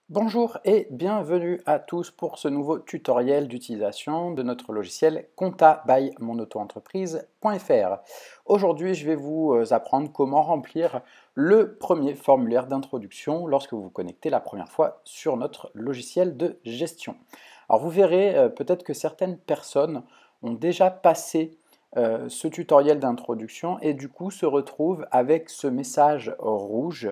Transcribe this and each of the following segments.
Bonjour et bienvenue à tous pour ce nouveau tutoriel d'utilisation de notre logiciel Compta by monauto-entreprise.fr. Aujourd'hui, je vais vous apprendre comment remplir le premier formulaire d'introduction lorsque vous vous connectez la première fois sur notre logiciel de gestion. Alors vous verrez peut-être que certaines personnes ont déjà passé ce tutoriel d'introduction et du coup se retrouvent avec ce message rouge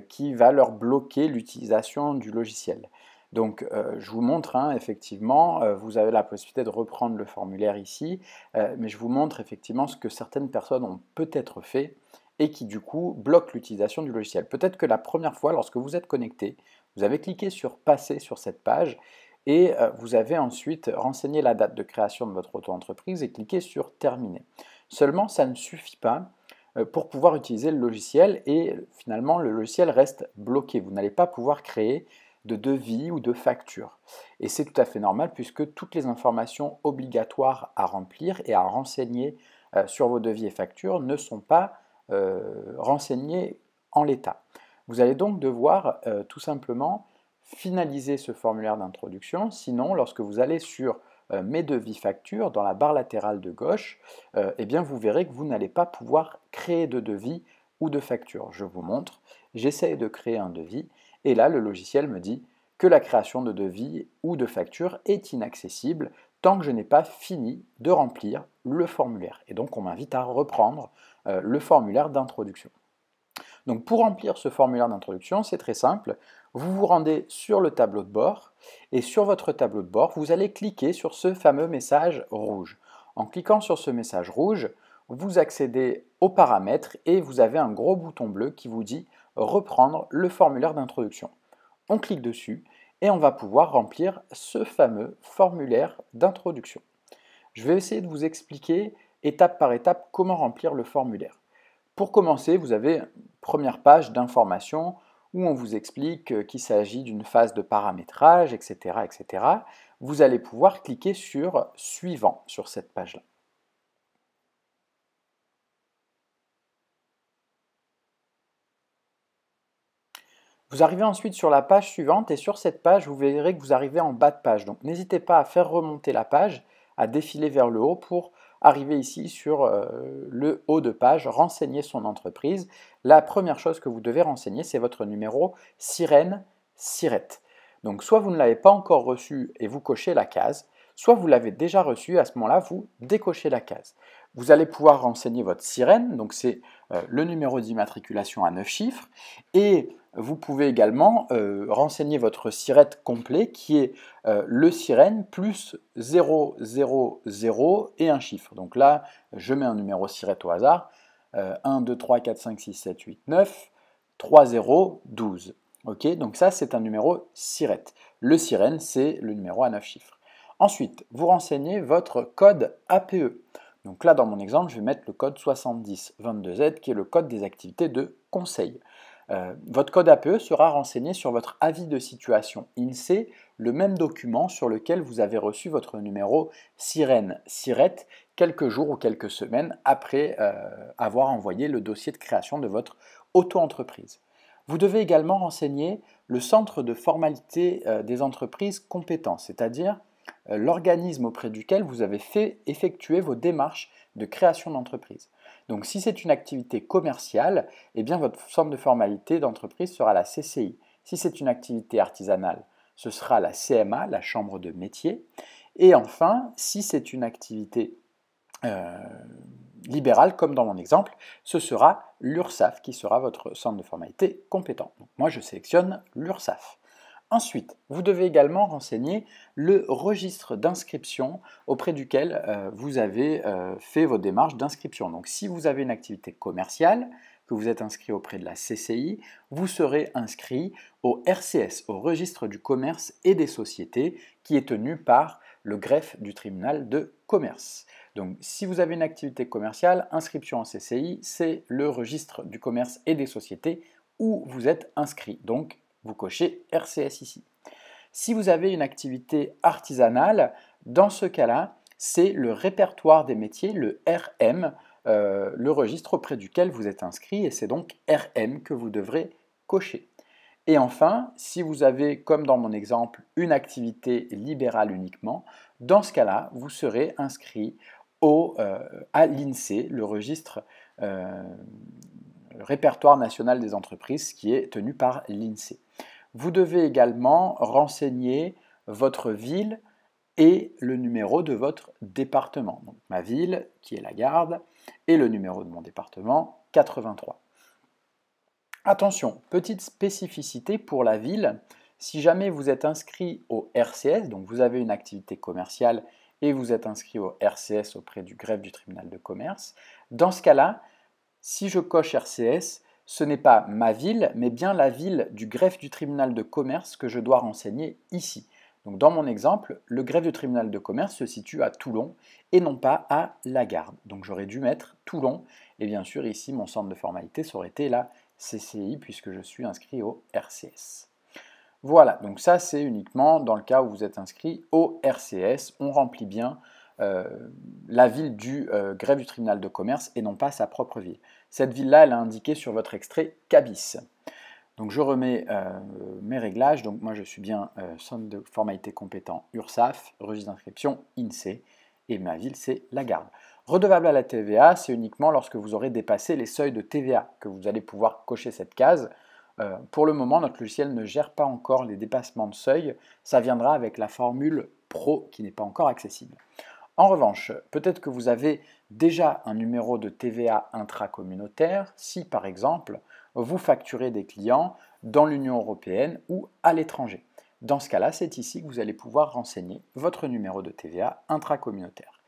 qui va leur bloquer l'utilisation du logiciel. Donc je vous montre, effectivement, vous avez la possibilité de reprendre le formulaire ici, mais je vous montre effectivement ce que certaines personnes ont peut-être fait et qui du coup bloquent l'utilisation du logiciel. Peut-être que la première fois, lorsque vous êtes connecté, vous avez cliqué sur passer sur cette page et vous avez ensuite renseigné la date de création de votre auto-entreprise et cliqué sur terminer. Seulement, ça ne suffit pas pour pouvoir utiliser le logiciel et finalement le logiciel reste bloqué. Vous n'allez pas pouvoir créer de devis ou de facture. Et c'est tout à fait normal puisque toutes les informations obligatoires à remplir et à renseigner sur vos devis et factures ne sont pas renseignées en l'état. Vous allez donc devoir tout simplement finaliser ce formulaire d'introduction, sinon lorsque vous allez sur mes devis factures, dans la barre latérale de gauche, eh bien vous verrez que vous n'allez pas pouvoir créer de devis ou de facture. Je vous montre, j'essaye de créer un devis, et là le logiciel me dit que la création de devis ou de facture est inaccessible tant que je n'ai pas fini de remplir le formulaire. Et donc on m'invite à reprendre le formulaire d'introduction. Donc pour remplir ce formulaire d'introduction, c'est très simple. Vous vous rendez sur le tableau de bord et sur votre tableau de bord, vous allez cliquer sur ce fameux message rouge. En cliquant sur ce message rouge, vous accédez aux paramètres et vous avez un gros bouton bleu qui vous dit reprendre le formulaire d'introduction. On clique dessus et on va pouvoir remplir ce fameux formulaire d'introduction. Je vais essayer de vous expliquer étape par étape comment remplir le formulaire. Pour commencer, vous avez une première page d'information où on vous explique qu'il s'agit d'une phase de paramétrage, etc., etc. Vous allez pouvoir cliquer sur Suivant sur cette page-là. Vous arrivez ensuite sur la page suivante et sur cette page, vous verrez que vous arrivez en bas de page. Donc n'hésitez pas à faire remonter la page, à défiler vers le haut pour arriver ici sur le haut de page, renseigner son entreprise. La première chose que vous devez renseigner, c'est votre numéro Sirène Siret. Donc soit vous ne l'avez pas encore reçu et vous cochez la case, soit vous l'avez déjà reçu, à ce moment-là, vous décochez la case. Vous allez pouvoir renseigner votre sirène, donc c'est le numéro d'immatriculation à 9 chiffres, et vous pouvez également renseigner votre siret complet qui est le sirène plus 000 et un chiffre. Donc là, je mets un numéro siret au hasard, 1, 2, 3, 4, 5, 6, 7, 8, 9, 3, 0, 12. Ok, donc ça c'est un numéro siret. Le sirène c'est le numéro à 9 chiffres. Ensuite, vous renseignez votre code APE. Donc là, dans mon exemple, je vais mettre le code 7022Z qui est le code des activités de conseil. Votre code APE sera renseigné sur votre avis de situation INSEE, le même document sur lequel vous avez reçu votre numéro Sirène Siret quelques jours ou quelques semaines après avoir envoyé le dossier de création de votre auto-entreprise. Vous devez également renseigner le centre de formalité des entreprises compétents, c'est-à-dire l'organisme auprès duquel vous avez fait effectuer vos démarches de création d'entreprise. Donc si c'est une activité commerciale, eh bien votre centre de formalité d'entreprise sera la CCI. Si c'est une activité artisanale, ce sera la CMA, la chambre de métier. Et enfin, si c'est une activité libérale, comme dans mon exemple, ce sera l'URSSAF qui sera votre centre de formalité compétent. Donc moi, je sélectionne l'URSSAF. Ensuite, vous devez également renseigner le registre d'inscription auprès duquel vous avez fait vos démarches d'inscription. Donc si vous avez une activité commerciale, que vous êtes inscrit auprès de la CCI, vous serez inscrit au RCS, au registre du commerce et des sociétés, qui est tenu par le greffe du tribunal de commerce. Donc si vous avez une activité commerciale, inscription en CCI, c'est le registre du commerce et des sociétés où vous êtes inscrit. Donc vous cochez RCS ici. Si vous avez une activité artisanale, dans ce cas-là, c'est le répertoire des métiers, le RM, le registre auprès duquel vous êtes inscrit, et c'est donc RM que vous devrez cocher. Et enfin, si vous avez, comme dans mon exemple, une activité libérale uniquement, dans ce cas-là, vous serez inscrit à l'INSEE, le registre le répertoire national des entreprises qui est tenu par l'INSEE. Vous devez également renseigner votre ville et le numéro de votre département. Donc ma ville, qui est la Garde, et le numéro de mon département, 83. Attention, petite spécificité pour la ville, si jamais vous êtes inscrit au RCS, donc vous avez une activité commerciale et vous êtes inscrit au RCS auprès du greffe du tribunal de commerce, dans ce cas-là, si je coche RCS, ce n'est pas ma ville, mais bien la ville du greffe du tribunal de commerce que je dois renseigner ici. Donc dans mon exemple, le greffe du tribunal de commerce se situe à Toulon et non pas à La Garde. Donc j'aurais dû mettre Toulon, et bien sûr ici mon centre de formalité, ça aurait été la CCI puisque je suis inscrit au RCS. Voilà, donc ça c'est uniquement dans le cas où vous êtes inscrit au RCS, on remplit bien la ville du greffe du tribunal de commerce et non pas sa propre ville. Cette ville-là, elle est indiquée sur votre extrait CABIS. Donc je remets mes réglages, donc moi je suis bien centre de formalité compétent URSSAF, registre d'inscription INSEE, et ma ville c'est La Garde. Redevable à la TVA, c'est uniquement lorsque vous aurez dépassé les seuils de TVA que vous allez pouvoir cocher cette case. Pour le moment, notre logiciel ne gère pas encore les dépassements de seuil, ça viendra avec la formule Pro qui n'est pas encore accessible. En revanche, peut-être que vous avez déjà un numéro de TVA intracommunautaire si, par exemple, vous facturez des clients dans l'Union européenne ou à l'étranger. Dans ce cas-là, c'est ici que vous allez pouvoir renseigner votre numéro de TVA intracommunautaire.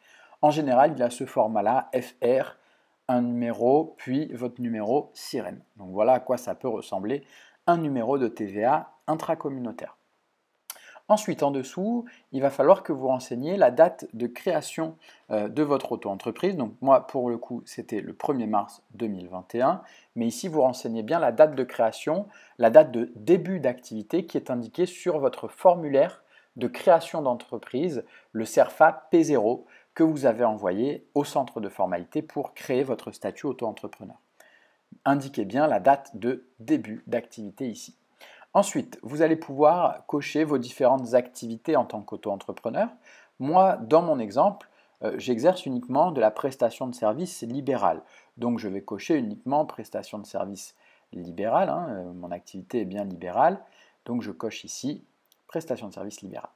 En général, il a ce format-là, FR, un numéro, puis votre numéro sirène. Donc voilà à quoi ça peut ressembler un numéro de TVA intracommunautaire. Ensuite, en dessous, il va falloir que vous renseigniez la date de création de votre auto-entreprise. Donc moi, pour le coup, c'était le 1er mars 2021. Mais ici, vous renseignez bien la date de création, la date de début d'activité qui est indiquée sur votre formulaire de création d'entreprise, le CERFA P0, que vous avez envoyé au centre de formalité pour créer votre statut auto-entrepreneur. Indiquez bien la date de début d'activité ici. Ensuite, vous allez pouvoir cocher vos différentes activités en tant qu'auto-entrepreneur. Moi, dans mon exemple, j'exerce uniquement de la prestation de service libérale. Donc, je vais cocher uniquement prestation de service libérale. Mon activité est bien libérale. Donc, je coche ici prestation de service libérale.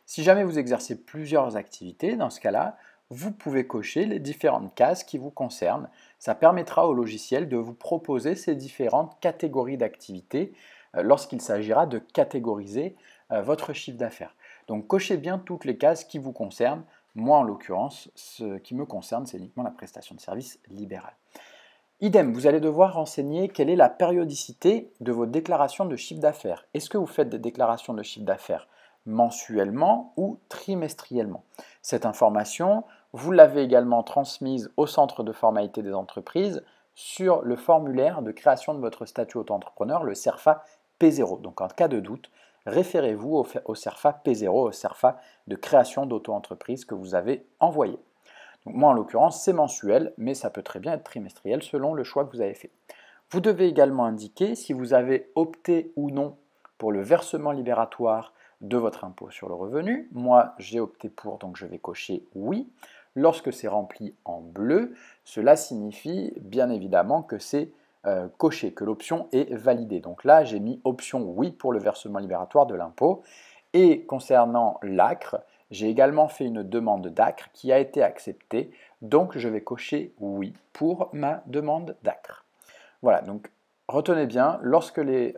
Si jamais vous exercez plusieurs activités, dans ce cas-là, vous pouvez cocher les différentes cases qui vous concernent. Ça permettra au logiciel de vous proposer ces différentes catégories d'activités lorsqu'il s'agira de catégoriser votre chiffre d'affaires. Donc cochez bien toutes les cases qui vous concernent. Moi en l'occurrence, ce qui me concerne, c'est uniquement la prestation de service libérale. Idem, vous allez devoir renseigner quelle est la périodicité de vos déclarations de chiffre d'affaires. Est-ce que vous faites des déclarations de chiffre d'affaires mensuellement ou trimestriellement? Cette information, vous l'avez également transmise au centre de formalité des entreprises sur le formulaire de création de votre statut auto-entrepreneur, le CERFA P0. Donc en cas de doute, référez-vous au CERFA P0, au CERFA de création d'auto-entreprise que vous avez envoyé. Donc moi en l'occurrence c'est mensuel, mais ça peut très bien être trimestriel selon le choix que vous avez fait. Vous devez également indiquer si vous avez opté ou non pour le versement libératoire de votre impôt sur le revenu. Moi j'ai opté pour, donc je vais cocher oui. Lorsque c'est rempli en bleu, cela signifie bien évidemment que c'est coché, que l'option est validée. Donc là, j'ai mis option oui pour le versement libératoire de l'impôt. Et concernant l'ACRE, j'ai également fait une demande d'ACRE qui a été acceptée. Donc je vais cocher oui pour ma demande d'ACRE. Voilà, donc retenez bien, lorsque les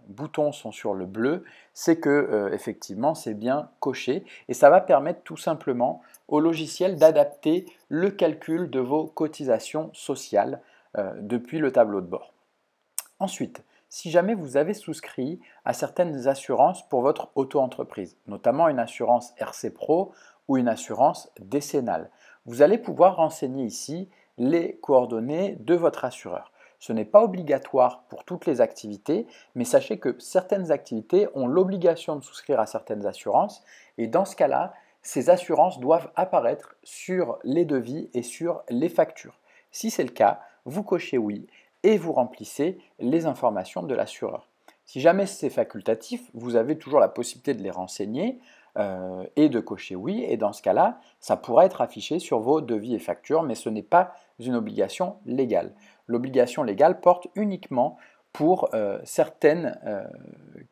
boutons sont sur le bleu, c'est que effectivement c'est bien coché et ça va permettre tout simplement au logiciel d'adapter le calcul de vos cotisations sociales depuis le tableau de bord. Ensuite, si jamais vous avez souscrit à certaines assurances pour votre auto-entreprise, notamment une assurance RC Pro ou une assurance décennale, vous allez pouvoir renseigner ici les coordonnées de votre assureur. Ce n'est pas obligatoire pour toutes les activités, mais sachez que certaines activités ont l'obligation de souscrire à certaines assurances et dans ce cas-là, ces assurances doivent apparaître sur les devis et sur les factures. Si c'est le cas, vous cochez oui et vous remplissez les informations de l'assureur. Si jamais c'est facultatif, vous avez toujours la possibilité de les renseigner et de cocher oui, et dans ce cas-là, ça pourra être affiché sur vos devis et factures, mais ce n'est pas une obligation légale. L'obligation légale porte uniquement pour certaines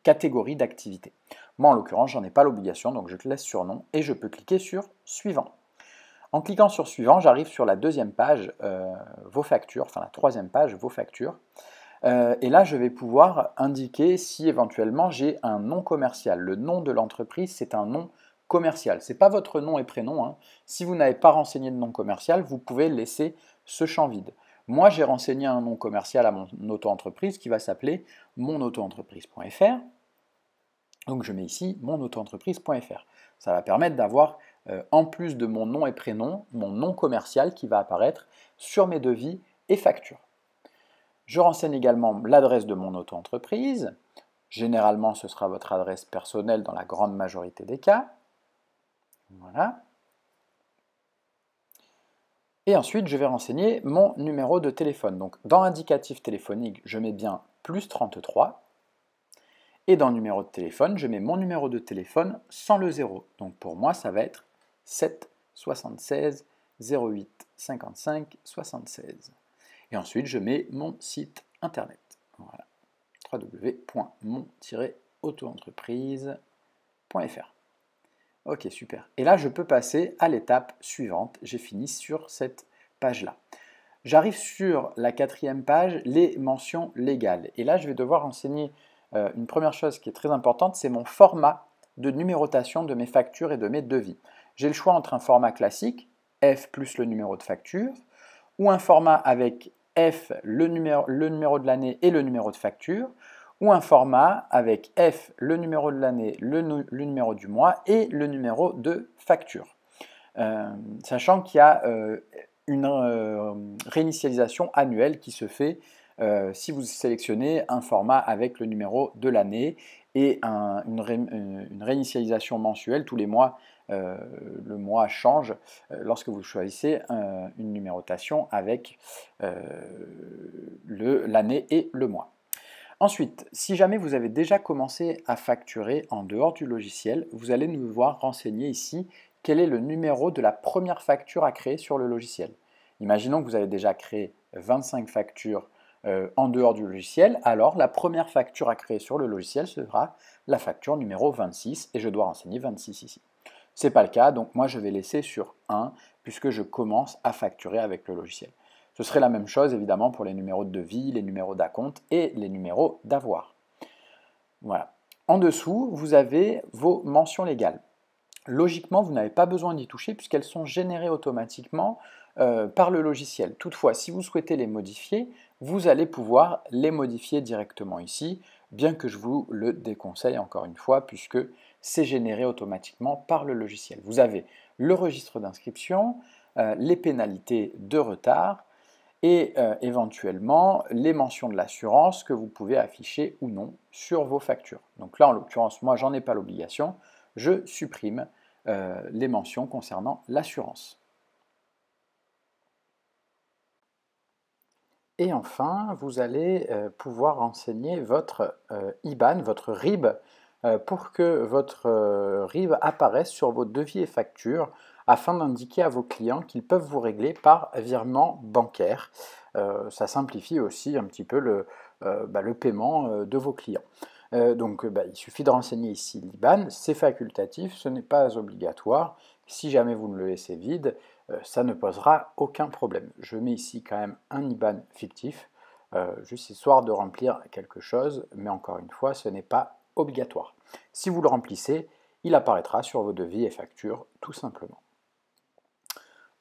catégories d'activités. Moi, en l'occurrence, j'en ai pas l'obligation, donc je laisse sur non et je peux cliquer sur suivant. En cliquant sur suivant, j'arrive sur la deuxième page, vos factures, enfin la troisième page, vos factures. Et là, je vais pouvoir indiquer si éventuellement j'ai un nom commercial. Le nom de l'entreprise, c'est un nom commercial. Ce n'est pas votre nom et prénom, hein. Si vous n'avez pas renseigné de nom commercial, vous pouvez laisser ce champ vide. Moi, j'ai renseigné un nom commercial à mon auto-entreprise qui va s'appeler monauto-entreprise.fr. Donc je mets ici monauto-entreprise.fr. Ça va permettre d'avoir, en plus de mon nom et prénom, mon nom commercial qui va apparaître sur mes devis et factures. Je renseigne également l'adresse de mon auto-entreprise. Généralement, ce sera votre adresse personnelle dans la grande majorité des cas. Voilà. Et ensuite, je vais renseigner mon numéro de téléphone. Donc, dans l'indicatif téléphonique, je mets bien plus 33. Et dans le numéro de téléphone, je mets mon numéro de téléphone sans le 0. Donc, pour moi, ça va être 7 76 08 55 76. Et ensuite, je mets mon site internet. Voilà. www.mon-autoentreprise.fr. Ok, super. Et là, je peux passer à l'étape suivante. J'ai fini sur cette page-là. J'arrive sur la quatrième page, les mentions légales. Et là, je vais devoir renseigner une première chose qui est très importante, c'est mon format de numérotation de mes factures et de mes devis. J'ai le choix entre un format classique, F plus le numéro de facture, ou un format avec F, le numéro de l'année et le numéro de facture, ou un format avec F, le numéro de l'année, le numéro du mois et le numéro de facture. Sachant qu'il y a une réinitialisation annuelle qui se fait si vous sélectionnez un format avec le numéro de l'année et une réinitialisation mensuelle tous les mois. Le mois change lorsque vous choisissez une numérotation avec l'année et le mois. Ensuite, si jamais vous avez déjà commencé à facturer en dehors du logiciel, vous allez nous voir renseigner ici quel est le numéro de la première facture à créer sur le logiciel. Imaginons que vous avez déjà créé 25 factures en dehors du logiciel, alors la première facture à créer sur le logiciel sera la facture numéro 26 et je dois renseigner 26 ici. Ce n'est pas le cas, donc moi je vais laisser sur 1 puisque je commence à facturer avec le logiciel. Ce serait la même chose évidemment pour les numéros de devis, les numéros d'acompte et les numéros d'avoir. Voilà. En dessous, vous avez vos mentions légales. Logiquement, vous n'avez pas besoin d'y toucher puisqu'elles sont générées automatiquement par le logiciel. Toutefois, si vous souhaitez les modifier, vous allez pouvoir les modifier directement ici, bien que je vous le déconseille encore une fois puisque c'est généré automatiquement par le logiciel. Vous avez le registre d'inscription, les pénalités de retard et éventuellement les mentions de l'assurance que vous pouvez afficher ou non sur vos factures. Donc là, en l'occurrence, moi, j'en ai pas l'obligation, je supprime les mentions concernant l'assurance. Et enfin, vous allez pouvoir renseigner votre IBAN, votre RIB, pour que votre RIB apparaisse sur vos devis et factures afin d'indiquer à vos clients qu'ils peuvent vous régler par virement bancaire. Ça simplifie aussi un petit peu le paiement de vos clients. Il suffit de renseigner ici l'IBAN, c'est facultatif, ce n'est pas obligatoire. Si jamais vous me le laissez vide, ça ne posera aucun problème. Je mets ici quand même un IBAN fictif, juste histoire de remplir quelque chose, mais encore une fois, ce n'est pas obligatoire. Si vous le remplissez, il apparaîtra sur vos devis et factures, tout simplement.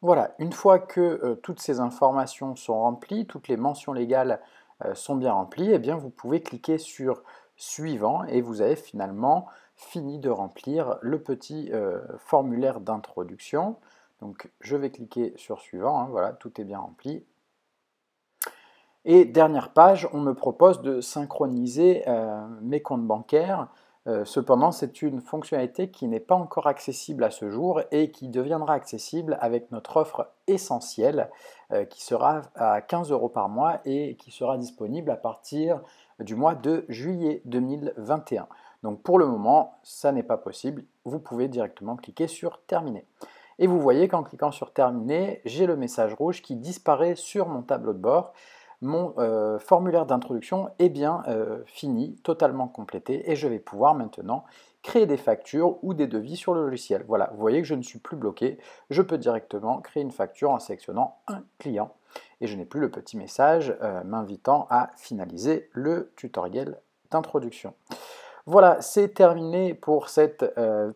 Voilà, une fois que toutes ces informations sont remplies, toutes les mentions légales sont bien remplies, eh bien vous pouvez cliquer sur suivant et vous avez finalement fini de remplir le petit formulaire d'introduction. Donc je vais cliquer sur suivant, hein, voilà, tout est bien rempli. Et dernière page, on me propose de synchroniser mes comptes bancaires. Cependant, c'est une fonctionnalité qui n'est pas encore accessible à ce jour et qui deviendra accessible avec notre offre essentielle qui sera à 15 € par mois et qui sera disponible à partir du mois de juillet 2021. Donc pour le moment, ça n'est pas possible. Vous pouvez directement cliquer sur Terminer. Et vous voyez qu'en cliquant sur Terminer, j'ai le message rouge qui disparaît sur mon tableau de bord. Mon formulaire d'introduction est bien fini, totalement complété, et je vais pouvoir maintenant créer des factures ou des devis sur le logiciel. Voilà, vous voyez que je ne suis plus bloqué, je peux directement créer une facture en sélectionnant un client, et je n'ai plus le petit message m'invitant à finaliser le tutoriel d'introduction. Voilà, c'est terminé pour cette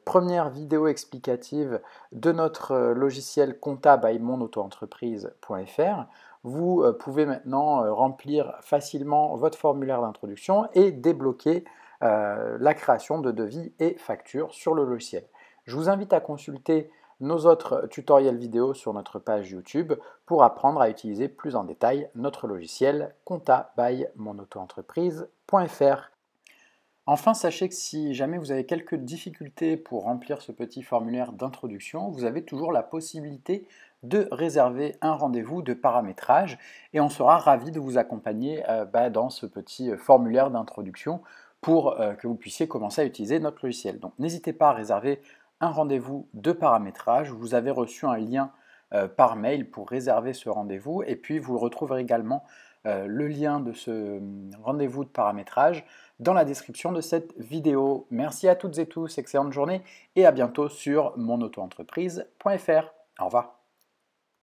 première vidéo explicative de notre logiciel Compta by monautoentreprise.fr. Vous pouvez maintenant remplir facilement votre formulaire d'introduction et débloquer la création de devis et factures sur le logiciel. Je vous invite à consulter nos autres tutoriels vidéo sur notre page YouTube pour apprendre à utiliser plus en détail notre logiciel Compta by monautoentreprise.fr. Enfin, sachez que si jamais vous avez quelques difficultés pour remplir ce petit formulaire d'introduction, vous avez toujours la possibilité de réserver un rendez-vous de paramétrage et on sera ravi de vous accompagner dans ce petit formulaire d'introduction pour que vous puissiez commencer à utiliser notre logiciel. Donc n'hésitez pas à réserver un rendez-vous de paramétrage. Vous avez reçu un lien par mail pour réserver ce rendez-vous et puis vous retrouverez également le lien de ce rendez-vous de paramétrage dans la description de cette vidéo. Merci à toutes et tous, excellente journée et à bientôt sur monautoentreprise.fr. Au revoir.